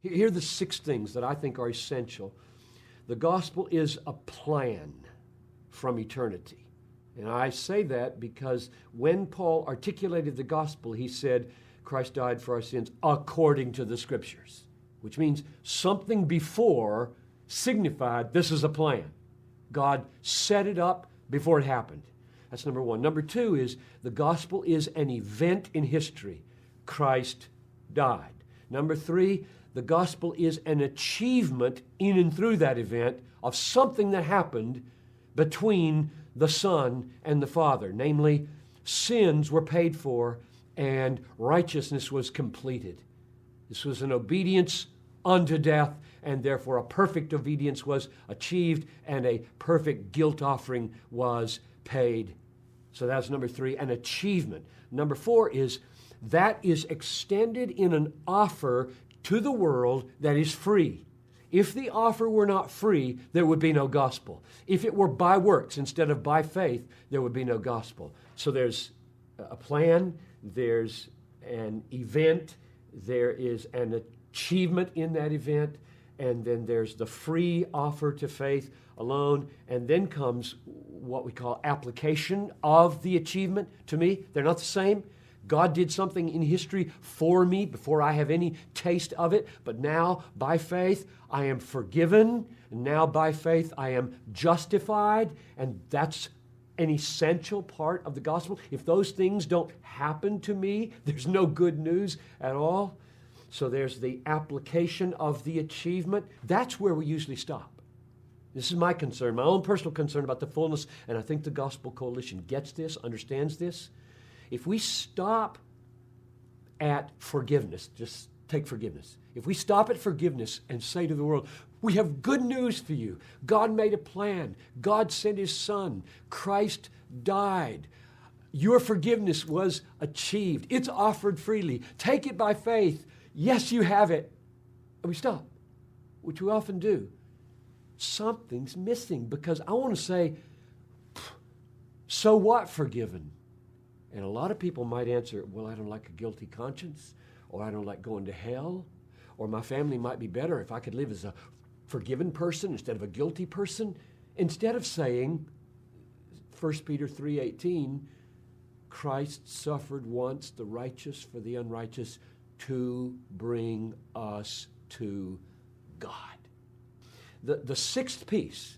Here are the 6 things that I think are essential. The gospel is a plan from eternity. And I say that because when Paul articulated the gospel, he said, Christ died for our sins according to the Scriptures, which means something before signified this is a plan. God set it up before it happened. That's number 1. Number 2 is the gospel is an event in history. Christ died. Number 3, the gospel is an achievement in and through that event of something that happened between the Son and the Father. Namely, sins were paid for and righteousness was completed. This was an obedience unto death, and therefore a perfect obedience was achieved and a perfect guilt offering was paid. So that's number 3, an achievement. Number 4 is that is extended in an offer to the world that is free. If the offer were not free, there would be no gospel. If it were by works instead of by faith, there would be no gospel. So there's a plan, there's an event, there is an achievement in that event, and then there's the free offer to faith alone, and then comes what we call application of the achievement. To me, they're not the same. God did something in history for me before I have any taste of it, but now by faith I am forgiven, and now by faith I am justified, and that's an essential part of the gospel. If those things don't happen to me, there's no good news at all. So there's the application of the achievement. That's where we usually stop. This is my concern, my own personal concern about the fullness, and I think the Gospel Coalition gets this, understands this. If we stop at forgiveness, just take forgiveness. If we stop at forgiveness and say to the world, we have good news for you. God made a plan. God sent His Son. Christ died. Your forgiveness was achieved. It's offered freely. Take it by faith. Yes, you have it. And we stop, which we often do. Something's missing, because I want to say, so what, forgiven? And a lot of people might answer, well, I don't like a guilty conscience, or I don't like going to hell, or my family might be better if I could live as a forgiven person instead of a guilty person. Instead of saying, 1 Peter 3:18, Christ suffered once, the righteous for the unrighteous, to bring us to God. The sixth piece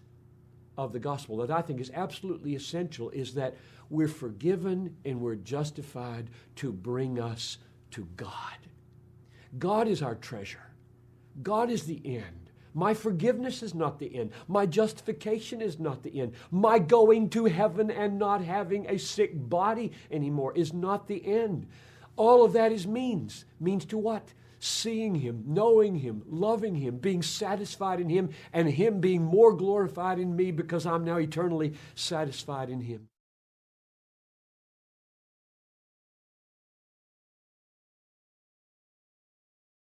of the gospel that I think is absolutely essential is that we're forgiven and we're justified to bring us to God. God is our treasure. God is the end. My forgiveness is not the end. My justification is not the end. My going to heaven and not having a sick body anymore is not the end. All of that is means. Means to what? Seeing Him, knowing Him, loving Him, being satisfied in Him, and Him being more glorified in me because I'm now eternally satisfied in Him.